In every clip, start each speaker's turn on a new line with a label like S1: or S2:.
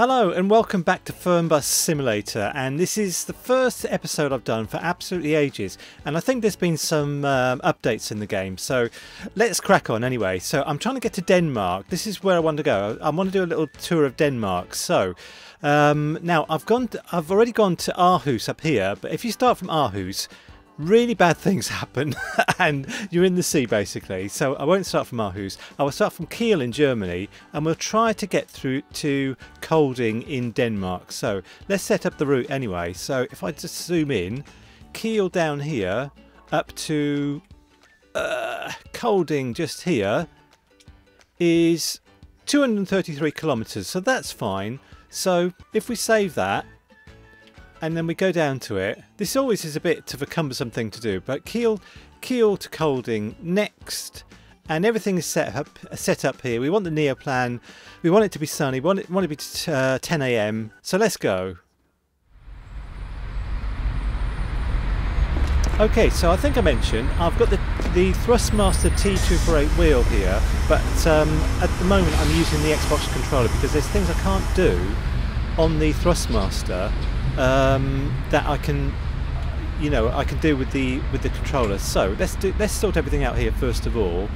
S1: Hello and welcome back to Fernbus Simulator, and this is the first episode I've done for absolutely ages, and I think there's been some updates in the game, so let's crack on anyway. So I'm trying to get to Denmark. This is where I want to go. I want to do a little tour of Denmark. So now I've already gone to Aarhus up here, but if you start from Aarhus, really bad things happen and you're in the sea basically. So I won't start from Aarhus. I will start from Kiel in Germany and we'll try to get through to Kolding in Denmark. So let's set up the route anyway. So if I just zoom in, Kiel down here up to Kolding just here is 233 kilometers, so that's fine. So if we save that and then we go down to it. This always is a bit of a cumbersome thing to do, but Kiel to Kolding next, and everything is set up here. We want the neoplan, we want it to be sunny, we want it to be 10 AM, so let's go. Okay, so I think I mentioned I've got the Thrustmaster T248 wheel here, but at the moment I'm using the Xbox controller because there's things I can't do on the Thrustmaster that I can, I can do with the controller. So let's sort everything out here first of all.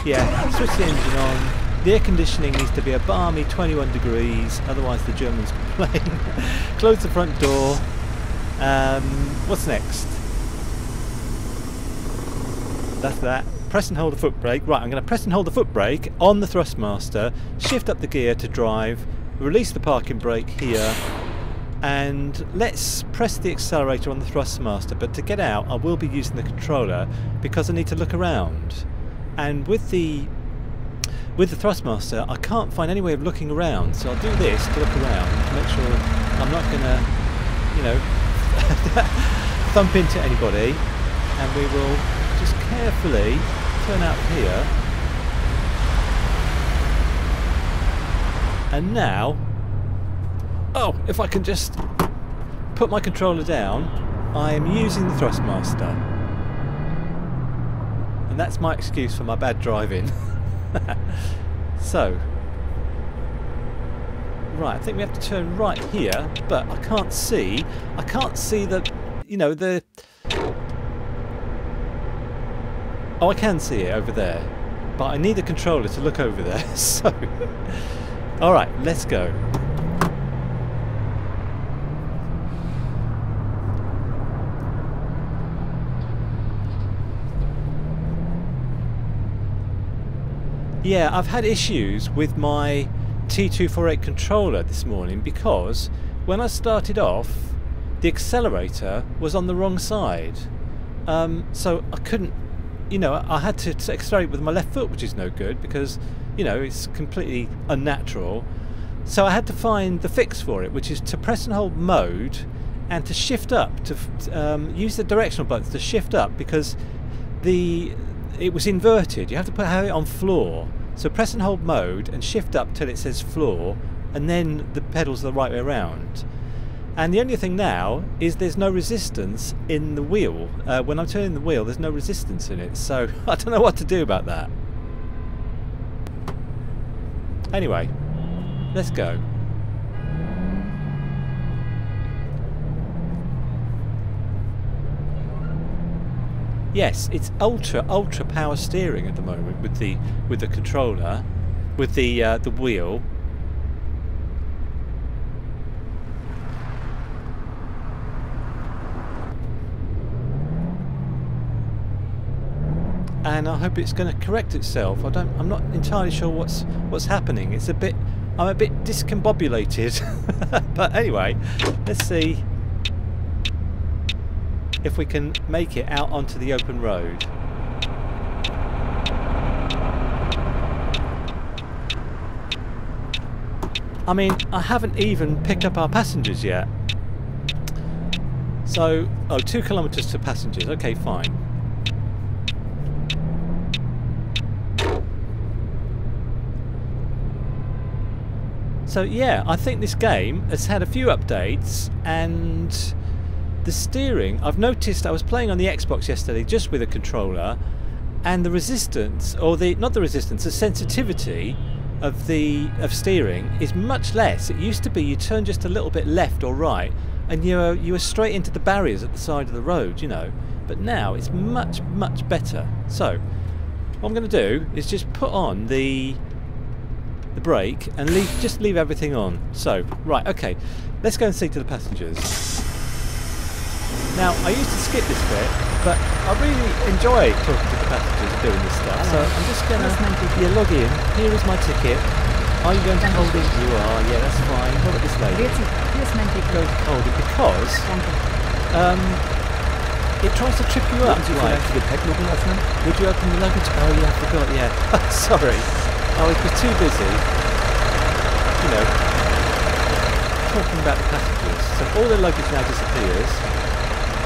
S1: Yeah, switch the engine on. The air conditioning needs to be a balmy 21 degrees, otherwise the Germans complain. Close the front door. What's next? That's that. Press and hold the foot brake. Right, I'm going to press and hold the foot brake on the Thrustmaster, shift up the gear to drive, release the parking brake here, and let's press the accelerator on the Thrustmaster. But to get out I will be using the controller because I need to look around, and with the Thrustmaster I can't find any way of looking around, so I'll do this to look around to make sure I'm not gonna thump into anybody, and we will just carefully turn out here. And now, oh, if I can just put my controller down, I am using the Thrustmaster. And that's my excuse for my bad driving. So, right, I think we have to turn right here, but I can't see the, oh, I can see it over there, but I need the controller to look over there, so alright, let's go. Yeah, I've had issues with my T248 controller this morning because when I started off, the accelerator was on the wrong side. So I couldn't, I had to accelerate with my left foot, which is no good because, it's completely unnatural. So I had to find the fix for it, which is to press and hold mode and to shift up, to use the directional buttons to shift up, because it was inverted. You have to have it on floor. So press and hold mode and shift up till it says floor, and then the pedals are the right way around. And the only thing now is there's no resistance in the wheel. When I'm turning the wheel, there's no resistance in it, so I don't know what to do about that. Anyway, let's go. Yes, it's ultra power steering at the moment with the controller, with the wheel. And I hope it's going to correct itself. I'm not entirely sure what's happening. I'm a bit discombobulated. But anyway, let's see if we can make it out onto the open road. I mean, I haven't even picked up our passengers yet. So, 2 kilometers to passengers. Okay, fine. So yeah, I think this game has had a few updates, and the steering, I've noticed, I was playing on the Xbox yesterday just with a controller, and the resistance, or the sensitivity of steering is much less. It used to be you turn just a little bit left or right and you were straight into the barriers at the side of the road, you know. But now it's much better. So what I'm going to do is just put on the brake and just leave everything on. So right, okay, let's go and speak to the passengers. Now I used to skip this bit, but I really enjoy talking to the passengers and doing this stuff. So I'm just going to log in. Here is my ticket. Are you going to Kolding? You are. Yeah, that's fine. What about this lady? Go to Kolding because it tries to trip you up. Right. Would you open the luggage? Oh yeah, I forgot. Yeah. Sorry. I was too busy. You know, talking about the passengers. So all their luggage now disappears.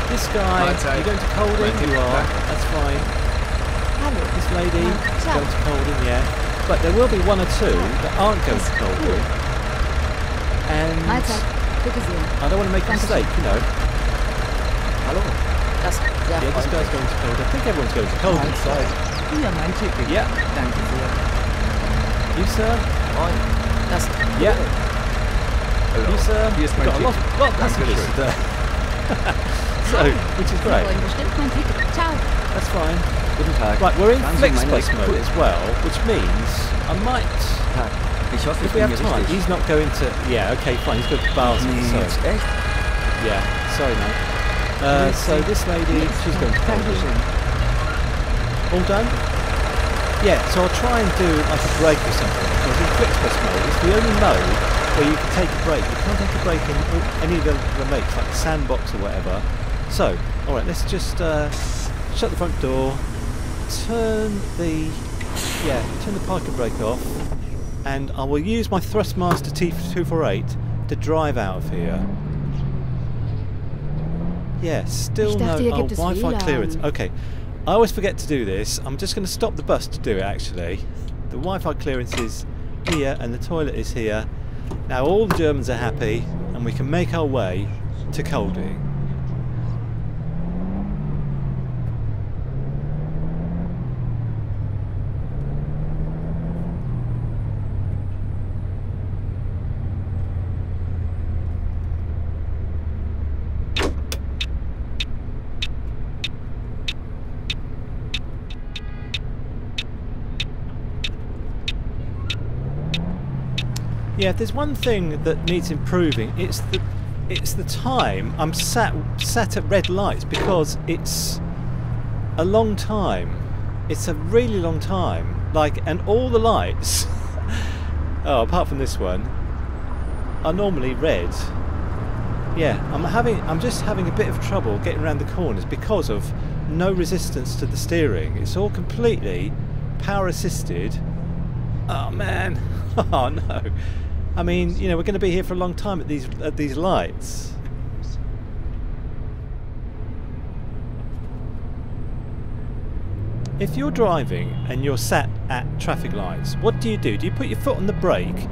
S1: This guy, you're going to Kolding? You are. That's fine. This lady, going to Kolding, yeah. But there will be one or two that aren't going to Kolding. And I don't want to make a mistake, you know. Hello. Yeah, this guy's going to Kolding. I think everyone's going to Kolding. Yeah. You, sir? Yeah. You, sir? You've got a lot of passengers today. So, which is great. That's fine. Right, we're in flex bus mode as well, which means I might, if we have time, he's not going to, yeah, okay, fine, he's going to Basel, so, yeah, sorry mate. So this lady, she's going to Kolding. All done? Yeah, so I'll try and do like a break or something, because in flex bus mode, it's the only mode where you can take a break. You can't take a break in any of the makes, like the sandbox or whatever. So, alright, let's just shut the front door, turn the parking brake off, and I will use my Thrustmaster T248 to drive out of here. Yeah, still no Wi-Fi clearance. Okay, I always forget to do this. I'm just going to stop the bus to do it actually. The Wi-Fi clearance is here and the toilet is here. Now all the Germans are happy and we can make our way to Kolding. Yeah, if there's one thing that needs improving, it's the time I'm sat at red lights, because it's a long time. It's a really long time. Like, and all the lights, oh, apart from this one, are normally red. Yeah, I'm just having a bit of trouble getting around the corners because of no resistance to the steering. It's all completely power assisted. Oh man, oh no. I mean, you know, we're going to be here for a long time at these lights. If you're driving and you're sat at traffic lights, what do? Do you put your foot on the brake,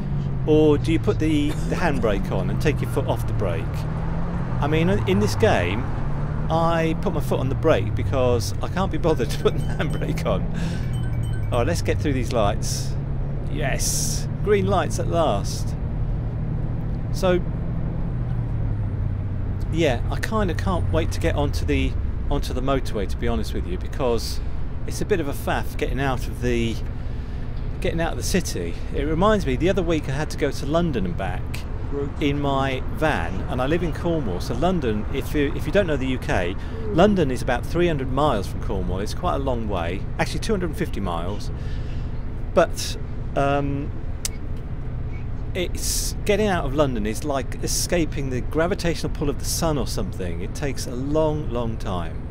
S1: or do you put the handbrake on and take your foot off the brake? I mean, in this game, I put my foot on the brake because I can't be bothered to put the handbrake on. Alright, let's get through these lights. Yes! Green lights at last. So yeah, I kind of can't wait to get onto the motorway, to be honest with you, because it's a bit of a faff getting out of the city. It reminds me, the other week I had to go to London and back in my van, and I live in Cornwall. So London, if you don't know the UK, London is about 300 miles from Cornwall. It's quite a long way, actually 250 miles, but it's getting out of London is like escaping the gravitational pull of the sun or something. It takes a long time.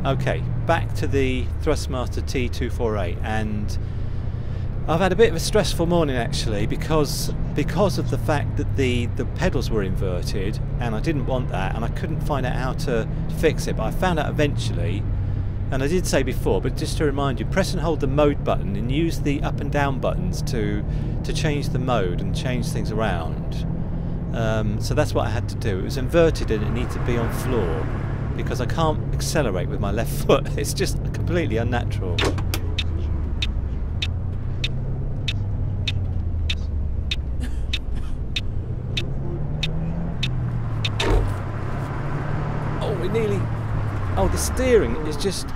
S1: Okay, back to the Thrustmaster T248, and I've had a bit of a stressful morning actually, because of the fact that the pedals were inverted, and I didn't want that, and I couldn't find out how to fix it, but I found out eventually. And I did say before, but just to remind you, press and hold the mode button and use the up and down buttons to change the mode and change things around. So that's what I had to do. It was inverted and it needed to be on floor because I can't accelerate with my left foot. It's just completely unnatural. Oh, we nearly... Oh, the steering is just...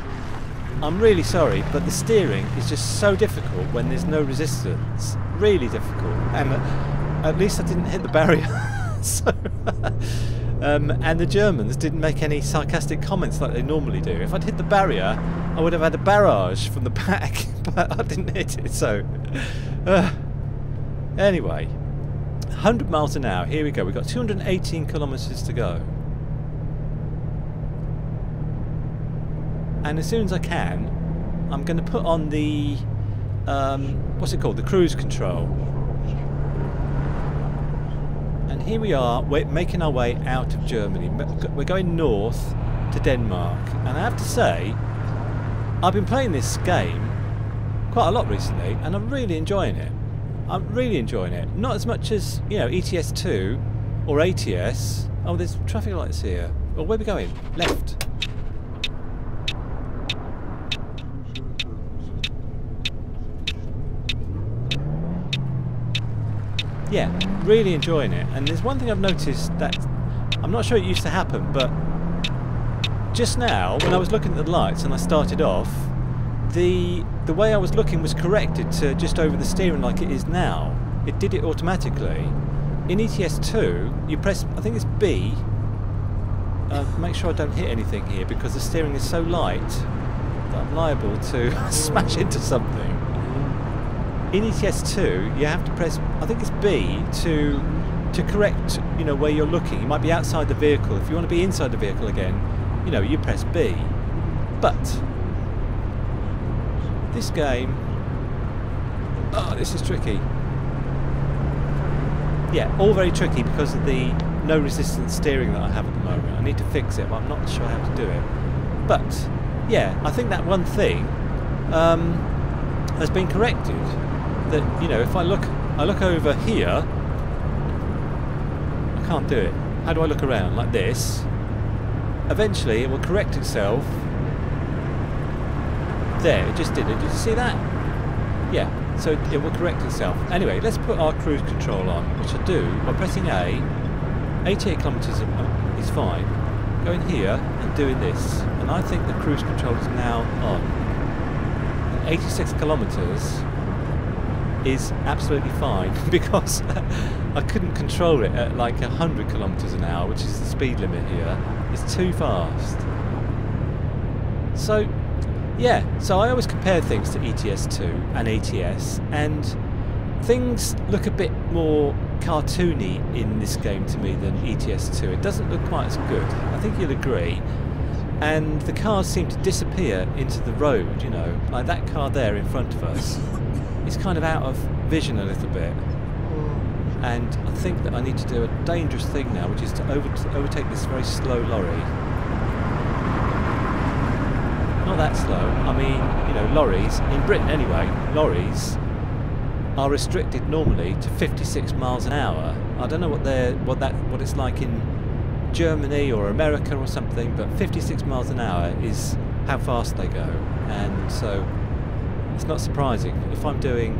S1: I'm really sorry, but the steering is just so difficult when there's no resistance. Really difficult. And at least I didn't hit the barrier. So, and the Germans didn't make any sarcastic comments like they normally do. If I'd hit the barrier, I would have had a barrage from the back, but I didn't hit it. So, anyway, 100 miles an hour. Here we go. We've got 218 kilometers to go. And as soon as I can, I'm going to put on the what's it called? The cruise control. And here we are, we're making our way out of Germany. We're going north to Denmark. And I have to say, I've been playing this game quite a lot recently, and I'm really enjoying it. I'm really enjoying it. Not as much as, you know, ETS2 or ATS. Oh, there's traffic lights here. Well, where are we going? Left. Yeah, really enjoying it. And there's one thing I've noticed that I'm not sure it used to happen, but just now when I was looking at the lights and I started off, the way I was looking was corrected to just over the steering like it is now. It did it automatically. In ETS2, you press, I think it's B. Make sure I don't hit anything here because the steering is so light that I'm liable to smash into something. In ETS2, you have to press, I think it's B, to correct, you know, where you're looking. You might be outside the vehicle. If you want to be inside the vehicle again, you know, you press B. But this game, oh, this is tricky. Yeah, all very tricky because of the no resistance steering that I have at the moment. I need to fix it, but I'm not sure how to do it. But yeah, I think that one thing has been corrected. That, you know, if I look over here, I can't do it. How do I look around? Like this. Eventually it will correct itself. There, it just did it. Did you see that? Yeah, so it will correct itself. Anyway, let's put our cruise control on, which I do by pressing A. 88 kilometers is fine. Going here and doing this. And I think the cruise control is now on. And 86 kilometers is absolutely fine because I couldn't control it at like 100 kilometers an hour, which is the speed limit here. It's too fast. So yeah, so I always compare things to ETS2 and ATS, and things look a bit more cartoony in this game to me than ETS2. It doesn't look quite as good. I think you'll agree. And the cars seem to disappear into the road, you know, like that car there in front of us. It's kind of out of vision a little bit, and I think that I need to do a dangerous thing now, which is to overtake this very slow lorry. Not that slow. I mean, you know, lorries in Britain anyway. Lorries are restricted normally to 56 miles an hour. I don't know what it's like in Germany or America or something, but 56 miles an hour is how fast they go, and so. It's not surprising. If I'm doing,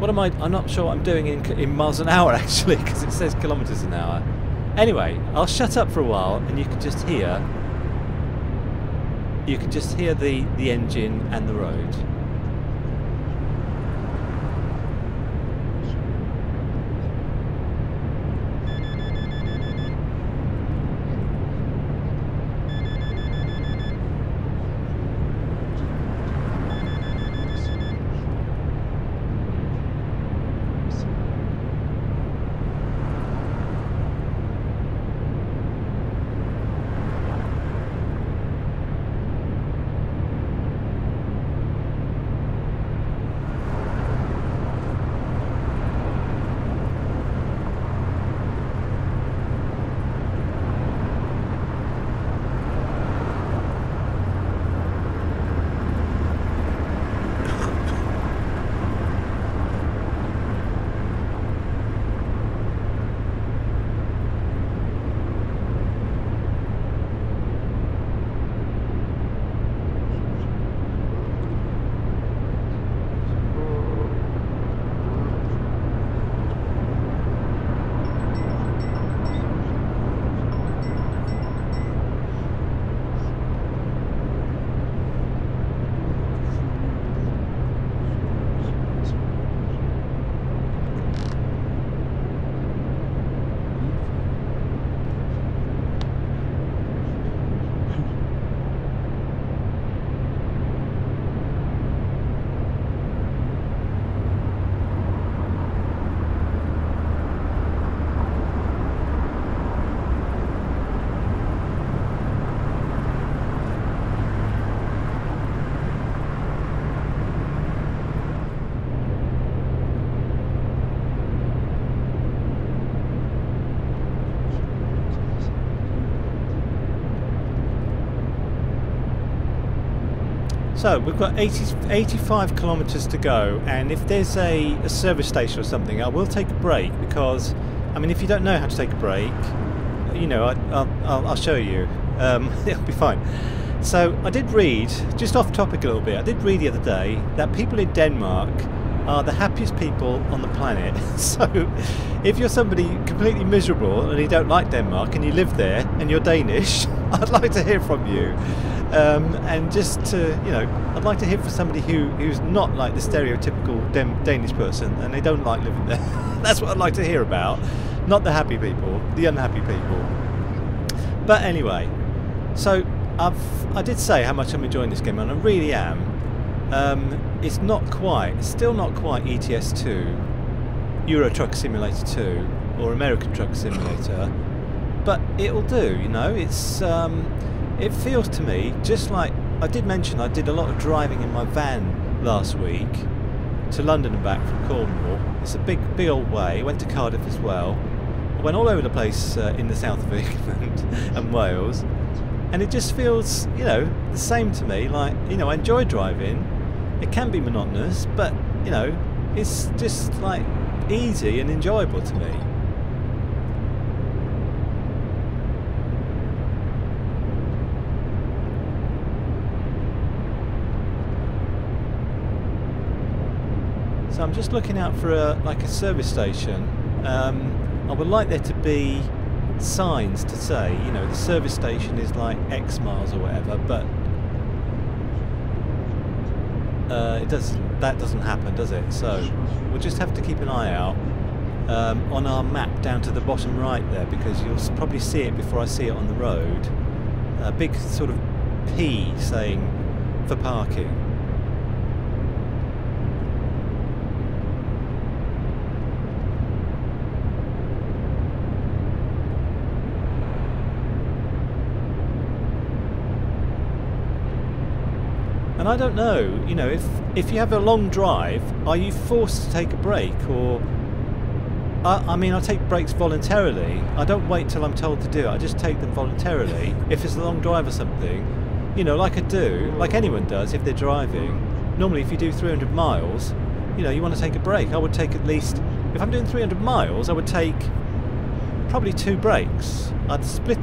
S1: what am I? I'm not sure what I'm doing in miles an hour actually, because it says kilometers an hour. Anyway, I'll shut up for a while, and you can just hear the engine and the road. So we've got 85 kilometres to go, and if there's a service station or something, I will take a break, because I mean, if you don't know how to take a break, you know, I'll show you. It'll be fine. So I did read, just off topic a little bit, I did read the other day that people in Denmark are the happiest people on the planet. So if you're somebody completely miserable and you don't like Denmark and you live there and you're Danish, I'd like to hear from you. And just to, you know, I'd like to hear from somebody who's not like the stereotypical Danish person and they don't like living there. That's what I'd like to hear about. Not the happy people, the unhappy people. But anyway, so I did say how much I'm enjoying this game, and I really am. It's still not quite ETS 2, Euro Truck Simulator 2, or American Truck Simulator, but it'll do, you know. It feels to me just like, I did mention I did a lot of driving in my van last week to London and back from Cornwall. It's a big old way. I went to Cardiff as well. I went all over the place in the south of England and Wales, and it just feels, you know, the same to me. Like, you know, I enjoy driving. It can be monotonous, but, you know, it's just like easy and enjoyable to me. So I'm just looking out for a service station. I would like there to be signs to say, you know, the service station is like X miles or whatever, but that doesn't happen, does it? So we'll just have to keep an eye out on our map down to the bottom right there, because you'll probably see it before I see it on the road. A big sort of P saying for parking. And I don't know, you know, if you have a long drive, are you forced to take a break, or I mean, I take breaks voluntarily. I don't wait till I'm told to do it. I just take them voluntarily. If it's a long drive or something, you know, like I do, like anyone does if they're driving. Normally, if you do 300 miles, you know, you want to take a break. I would take at least, if I'm doing 300 miles, I would take probably 2 breaks. I'd split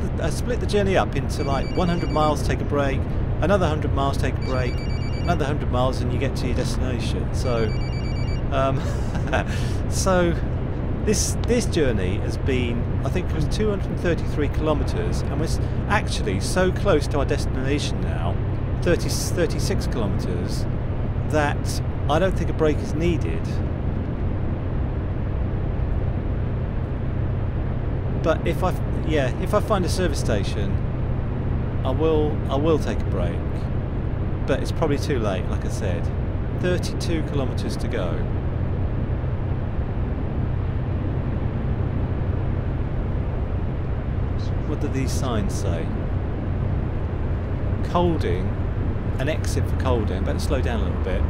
S1: the journey up into like 100 miles, take a break. Another 100 miles, take a break. Another 100 miles, and you get to your destination. So, so this journey has been, I think it was 233 kilometres, and we're actually so close to our destination now, 36 kilometres, that I don't think a break is needed. But if I find a service station, I will take a break, but it's probably too late. Like I said, 32 kilometres to go. What do these signs say? Kolding, an exit for Kolding. Better slow down a little bit.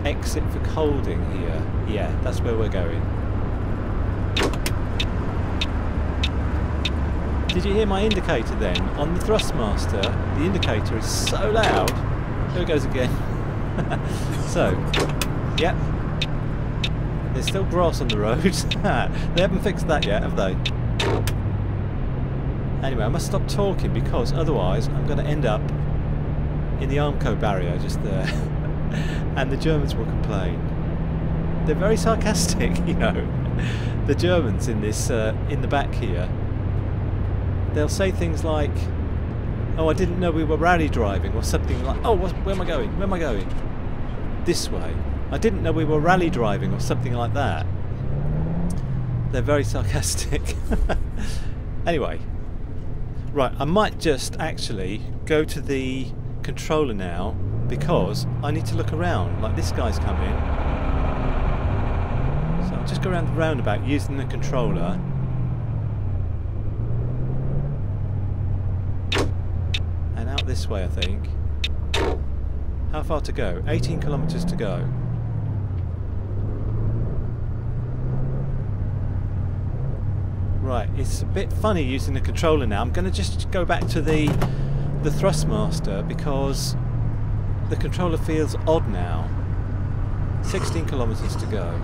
S1: Exit for Kolding here. Yeah, that's where we're going. Did you hear my indicator then? On the Thrustmaster, the indicator is so loud. There it goes again. So, yep. There's still grass on the road. They haven't fixed that yet, have they? Anyway, I must stop talking, because otherwise I'm going to end up in the Armco barrier just there. And the Germans will complain. They're very sarcastic, you know. The Germans in this, in the back here. They'll say things like, "Oh, I didn't know we were rally driving," or something like, "Oh, where am I going? Where am I going?" This way. "I didn't know we were rally driving," or something like that. They're very sarcastic. Anyway, right, I might just actually go to the controller now, because I need to look around. Like, this guy's coming. So I'll just go around the roundabout using the controller. This way, I think. How far to go? 18 kilometres to go. Right, it's a bit funny using the controller now. I'm going to just go back to the the Thrustmaster because the controller feels odd now. 16 kilometers to go.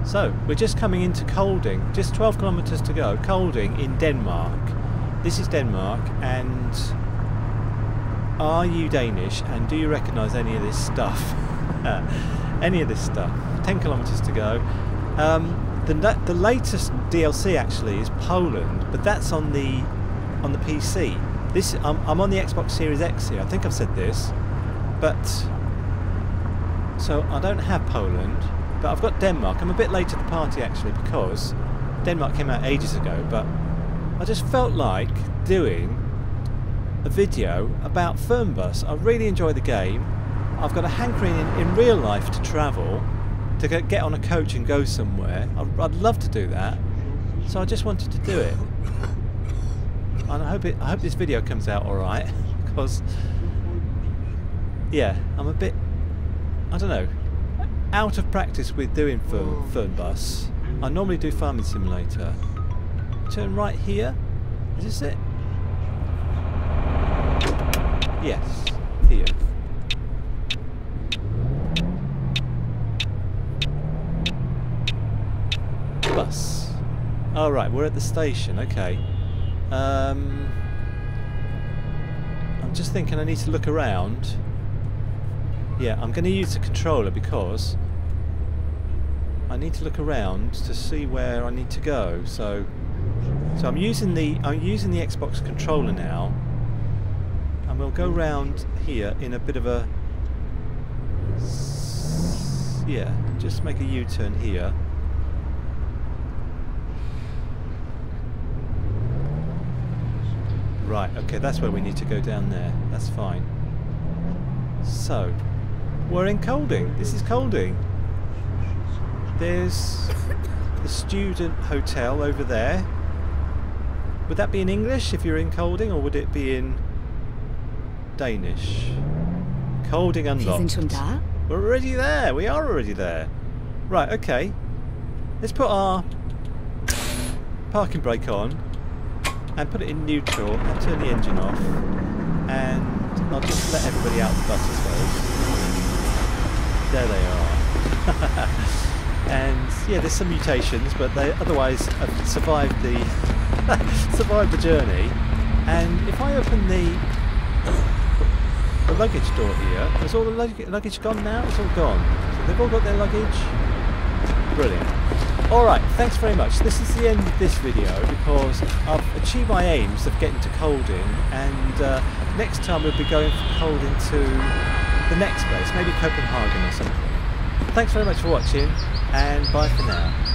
S1: So, we're just coming into Kolding, just 12 kilometers to go. Kolding in Denmark. This is Denmark, and are you Danish and do you recognise any of this stuff? Any of this stuff. 10 kilometers to go. The latest DLC actually is Poland, but that's on the PC. This I'm on the Xbox Series X here. I think I've said this, but so I don't have Poland. But I've got Denmark. I'm a bit late to the party actually because Denmark came out ages ago, but I just felt like doing a video about Fernbus. I really enjoy the game. I've got a hankering in real life to travel, to get on a coach and go somewhere. I'd love to do that, so I just wanted to do it. And I hope this video comes out alright, because yeah, I'm a bit, I don't know, out of practice with doing Fernbus. I normally do Farming Simulator. Turn right here. Is this it? Yes, here. Bus. Oh right, we're at the station. Okay. I'm just thinking I need to look around. Yeah, I'm going to use the controller because I need to look around to see where I need to go. So I'm using the Xbox controller now, and we'll go round here in a bit of a, yeah, just make a U-turn here. Right, okay, that's where we need to go down there. That's fine. So we're in Kolding. This is Kolding. There's the student hotel over there. Would that be in English if you're in Kolding, or would it be in Danish? Kolding unlocked. We're already there. We are already there. Right, okay. Let's put our parking brake on and put it in neutral and turn the engine off, and I'll just let everybody out the bus, I suppose. There they are. And yeah, there's some mutations, but they otherwise have survived the survived the journey. And if I open the luggage door here, is all the luggage gone now? It's all gone. So they've all got their luggage. Brilliant. Alright, thanks very much. This is the end of this video because I've achieved my aims of getting to Kolding, and next time we'll be going from Kolding to the next place, maybe Copenhagen or something. Thanks very much for watching, and bye for now.